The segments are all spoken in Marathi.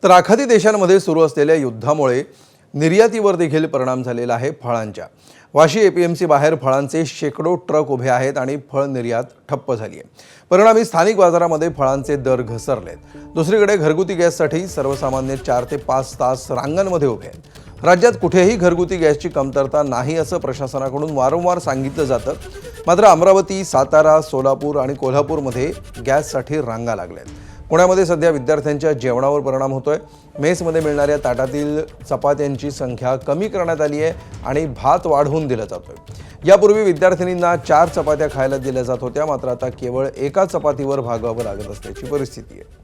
तर आखाती देशांमध्ये सुरू असलेल्या युद्धामुळे निर्यातीवर देखील परिणाम झालेला आहे फळांच्या। वाशी एपीएमसी बाहेर फळांचे शेकडो ट्रक उभे आहेत आणि फळ निर्यात ठप्प झाली आहे। परिणामी स्थानिक बाजारामध्ये फळांचे दर घसरलेत। दुसरीकडे घरगुती गॅससाठी सर्वसामान्य 4 ते 5 तास रांगांमध्ये उभे आहेत। राज्यात कुठेही घरगुती गॅसची कमतरता नाही असं प्रशासनाकडून वारंवार सांगितलं जातं, मात्र अमरावती, सातारा, सोलापूर आणि कोल्हापूरमध्ये गॅससाठी रांगा लागल्यात। पुण्यामध्ये सध्या विद्यार्थ्यांच्या जेवणावर परिणाम होतोय। मेसमध्ये मिळणाऱ्या ताटातील चपात्यांची संख्या कमी करण्यात आली आहे आणि भात वाढवून दिला जातोय। यापूर्वी विद्यार्थिनींना 4 चपात्या खायला दिल्या जात होत्या, मात्र आता केवळ एका चपातीवर भागावं लागत असल्याची परिस्थिती आहे।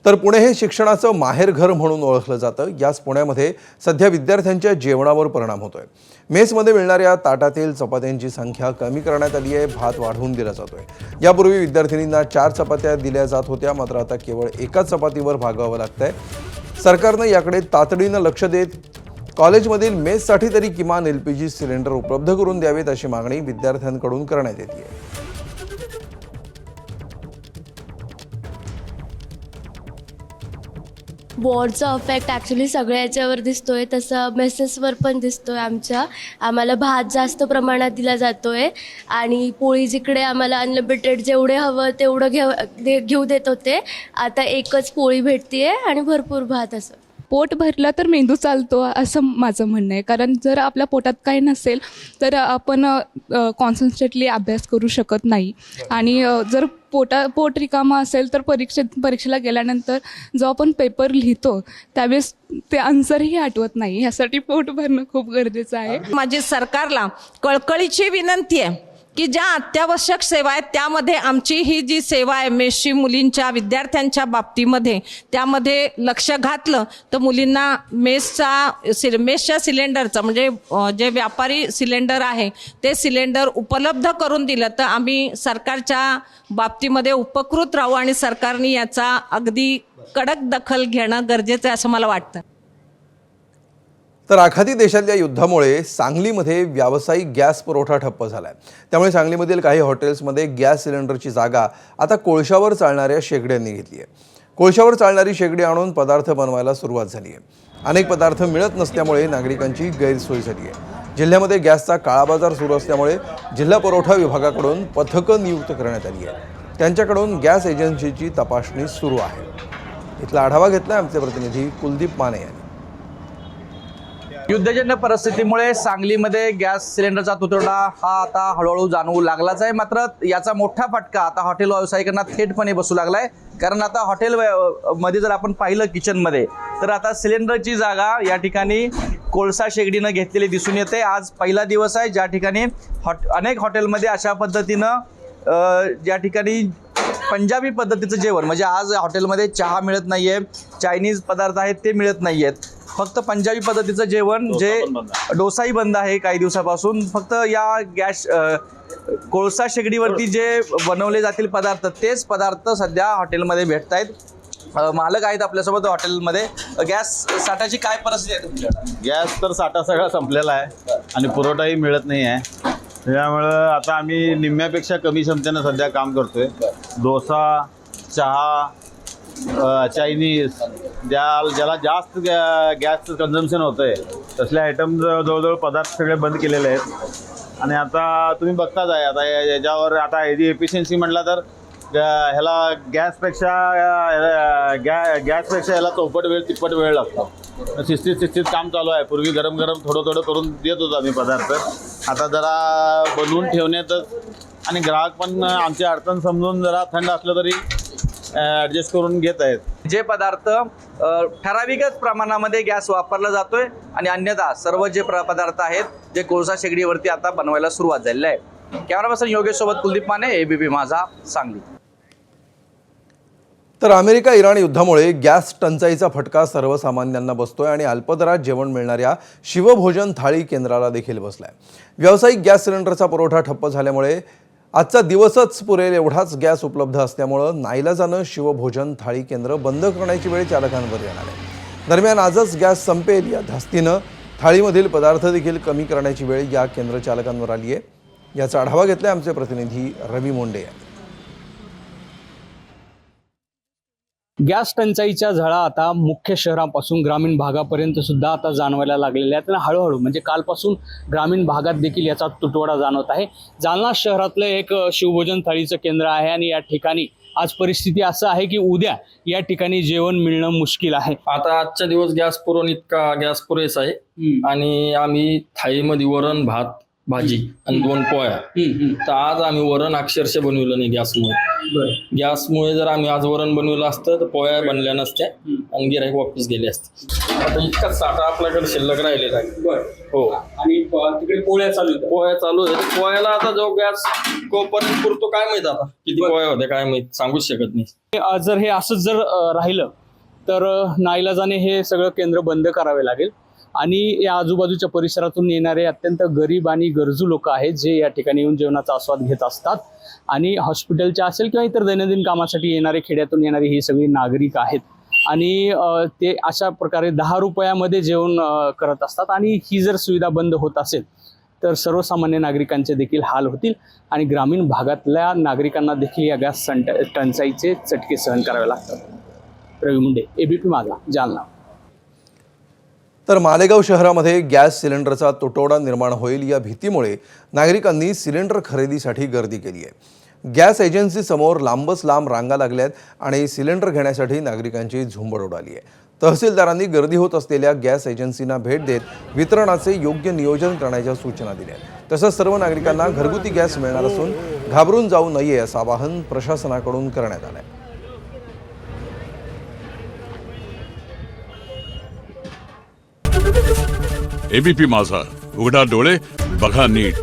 तर पुणे हे शिक्षणाचं माहेरघर म्हणून ओळखलं जातं। याच पुण्यामध्ये सध्या विद्यार्थ्यांच्या जेवणावर परिणाम होतोय। मेसमध्ये मिळणाऱ्या ताटातील चपात्यांची संख्या कमी करण्यात आली आहे, भात वाढवून दिला जातोय। यापूर्वी विद्यार्थिनींना 4 चपात्या दिल्या जात होत्या, मात्र आता केवळ एका चपातीवर भागावं लागतंय। सरकारनं याकडे तातडीनं लक्ष देत कॉलेजमधील मेससाठी तरी किमान LPG सिलेंडर उपलब्ध करून द्यावेत अशी मागणी विद्यार्थ्यांकडून करण्यात येते आहे। वॉरचा इफेक्ट ॲक्च्युली सगळ्या याच्यावर दिसतोय, तसं मेसेसवर पण दिसतोय। आम्हाला भात जास्त प्रमाणात दिला जातोय आणि पोळी जिकडे आम्हाला अनलिमिटेड जेवढे हवं तेवढं घेऊ देत होते, आता एकच पोळी भेटतीये आणि भरपूर भात। असं पोट भरलं तर मेंदू चालतो असं माझं म्हणणं आहे। कारण जर आपल्या पोटात काही नसेल तर आपण कॉन्सन्ट्रेटली अभ्यास करू शकत नाही आणि जर पोट रिकामं असेल तर परीक्षेला गेल्यानंतर जो आपण पेपर लिहितो त्यावेळेस ते आन्सरही आठवत नाही। ह्यासाठी पोट भरणं खूप गरजेचं आहे। माझी सरकारला कळकळीची विनंती आहे की ज्या अत्यावश्यक सेवा आहेत त्यामध्ये आमची ही जी सेवा आहे मेसची मुलींच्या विद्यार्थ्यांच्या बाबतीमध्ये त्यामध्ये लक्ष घातलं तर मुलींना मेसच्या सिलेंडरचं म्हणजे जे व्यापारी सिलेंडर आहे ते सिलेंडर उपलब्ध करून दिलं तर आम्ही सरकारच्या बाबतीमध्ये उपकृत राहू आणि सरकारने याचा अगदी कडक दखल घेणं गरजेचं आहे असं मला वाटतं। तर आखाती देशातल्या युद्धामुळे सांगलीमध्ये व्यावसायिक गॅस पुरवठा ठप्प झालाय। त्यामुळे सांगलीमधील काही हॉटेल्समध्ये गॅस सिलेंडरची जागा आता कोळशावर चालणाऱ्या शेगड्यांनी घेतली आहे। कोळशावर चालणारी शेगडी आणून पदार्थ बनवायला सुरुवात झाली आहे। अनेक पदार्थ मिळत नसल्यामुळे नागरिकांची गैरसोय झाली आहे। जिल्ह्यामध्ये गॅसचा काळाबाजार सुरू असल्यामुळे जिल्हा पुरवठा विभागाकडून पथकं नियुक्त करण्यात आली आहे। त्यांच्याकडून गॅस एजन्सीची तपासणी सुरू आहे। इथला आढावा घेतला आमचे प्रतिनिधी कुलदीप माने यांनी। युद्धजन्य परिस्थितीमुळे सांगलीमध्ये गॅस सिलेंडरचा तुटवडा हा आता हळूहळू जाणवू लागलाच आहे। मात्र याचा मोठा फटका आता हॉटेल व्यावसायिकांना थेटपणे बसू लागलाय। कारण आता हॉटेल मध्ये जर आपण पाहिलं किचनमध्ये तर आता सिलेंडरची जागा या ठिकाणी कोळसा शेगडीनं घेतलेली दिसून येते। आज पहिला दिवस आहे ज्या ठिकाणी अनेक हॉटेलमध्ये अशा पद्धतीनं ज्या ठिकाणी पंजाबी पद्धतीचं जेवण म्हणजे आज हॉटेलमध्ये चहा मिळत नाहीये, चायनीज पदार्थ आहेत ते मिळत नाहीयेत, फक्त पंजाबी पद्धतीचं जेवण जे डोसाही बंद आहे काही दिवसापासून। फक्त या गॅस कोळसा शेगडीवरती जे बनवले जातील पदार्थ तेच पदार्थ सध्या हॉटेलमध्ये भेटत आहेत। मालक आहेत आपल्यासोबत हॉटेलमध्ये। गॅस साठाची काय परिस्थिती आहे तुमच्याकडे? गॅस तर साठा सगळा संपलेला आहे आणि पुरवठाही मिळत नाही आहे। त्यामुळं आता आम्ही निम्म्यापेक्षा कमी क्षमतेनं सध्या काम करतोय। डोसा, चहा, चायनीज ज्याला जास्त गॅसचं कन्झम्पशन होतं आहे तसले आयटम जवळजवळ पदार्थ सगळे बंद केलेले आहेत। आणि आता तुम्ही बघताच आहे आता याच्यावर आता याची एफिशियन्सी म्हटलं तर ह्याला गॅसपेक्षा ह्याला चौपट वेळ तिप्पट वेळ लागतो। शिस्तीत काम चालू आहे। पूर्वी गरम थोडं करून देत होतो आम्ही पदार्थ, आता जरा बनवून ठेवण्यातच आणि ग्राहक पण आमची अडचण समजून जरा थंड असलं तरी ॲडजस्ट करून घेत आहेत। जे पदार्थ ठराविकच प्रमाणामध्ये गॅस वापरला जातोय आणि अन्यथा सर्व जे पदार्थ आहेत जे कोळसा शेगडीवरती आता बनवायला सुरुवात झालेली आहे। कॅमेरा पर्सन योगेश सोबत कुलदीप माने, ABP माझा, सांगली। तर अमेरिका इराण युद्धामुळे गॅस टंचाईचा फटका सर्वसामान्यांना बसतोय आणि अल्पदरात जेवण मिळणाऱ्या शिवभोजन थाळी केंद्राला देखील बसलाय। व्यावसायिक गॅस सिलेंडरचा पुरवठा ठप्प झाल्यामुळे आजचा दिवसच पुरेल एवढाच गॅस उपलब्ध असल्यामुळं नाईलाजानं शिवभोजन थाळी केंद्र बंद करण्याची वेळ चालकांवर येणार आहे। दरम्यान आजच गॅस संपेल या धास्तीनं थाळीमधील पदार्थ देखील कमी करण्याची वेळ या केंद्र चालकांवर आली आहे। याचा आढावा घेतलाय आमचे प्रतिनिधी रवी मोंडे यांनी। गॅस टंचाईच्या झळा आता मुख्य शहरापासून ग्रामीण भागापर्यंत सुद्धा आता जाणवायला लागलेल्या आहेत आणि हळूहळू म्हणजे कालपासून ग्रामीण भागात देखील याचा तुटवडा जाणवत आहे। जालना शहरातलं एक शिवभोजन थाळीचं केंद्र आहे आणि या ठिकाणी आज परिस्थिती असं आहे की उद्या या ठिकाणी जेवण मिळणं मुश्किल आहे। आता आजच्या दिवस गॅस पुरवून इतका गॅस पुरेसा आहे आणि आम्ही थाळीमध्ये वरण भात भाजी आणि 2 पोळ्या तर आज आम्ही वरण अक्षरशः बनवलं नाही गॅसमुळे जर आम्ही आज वरण बनवलं असतं तर पोळ्या बनल्या नसत्या आणि गिऱ्हाईक वापस गेले असते। आता इतका साठा आपल्याकडे शिल्लक राहिलेला आहे। हो आणि तिकडे पोळ्या चालू आहे पोळ्याला आता जो गॅस कोपर्यंत पुरतो काय माहित आता किती पोळ्या होत्या काय माहित सांगूच शकत नाही। जर हे असंच जर राहिलं तर नाईलाजाने हे सगळं केंद्र बंद करावे लागेल आणि या आजूबाजूच्या परिसरातून येणारे अत्यंत गरीब आणि गरजू लोक आहेत जे या ठिकाणी येऊन जेवणाचा आस्वाद घेत असतात आणि हॉस्पिटलच्या असेल किंवा इतर दैनंदिन कामासाठी येणारे खेड्यातून येणारे ही सगळी नागरिक आहेत आणि ते अशा प्रकारे 10 रुपयामध्ये जेवण करत असतात आणि ही जर सुविधा बंद होत असेल तर सर्वसामान्य नागरिकांचे देखील हाल होतील आणि ग्रामीण भागातल्या नागरिकांना देखील या गॅस टंचाईचे चटके सहन करावे लागतात। रवी मुंडे, ABP माझा, जालना। तर मालेगाव शहरामध्ये गॅस सिलेंडरचा तुटवडा निर्माण होईल या भीतीमुळे नागरिकांनी सिलेंडर खरेदीसाठी गर्दी केली आहे। गॅस एजन्सी समोर लांबच लांब रांगा लागल्यात आणि सिलेंडर घेण्यासाठी नागरिकांची झुंबड उडाली आहे। तहसीलदारांनी गर्दी होत असलेल्या गॅस एजन्सींना भेट देत वितरणाचे योग्य नियोजन करण्याच्या सूचना दिल्या आहेत। तसंच सर्व नागरिकांना घरगुती गॅस मिळणार असून घाबरून जाऊ नये असं आवाहन प्रशासनाकडून करण्यात आलं आहे। ABP माझा, उघडा डोळे बघा नीट।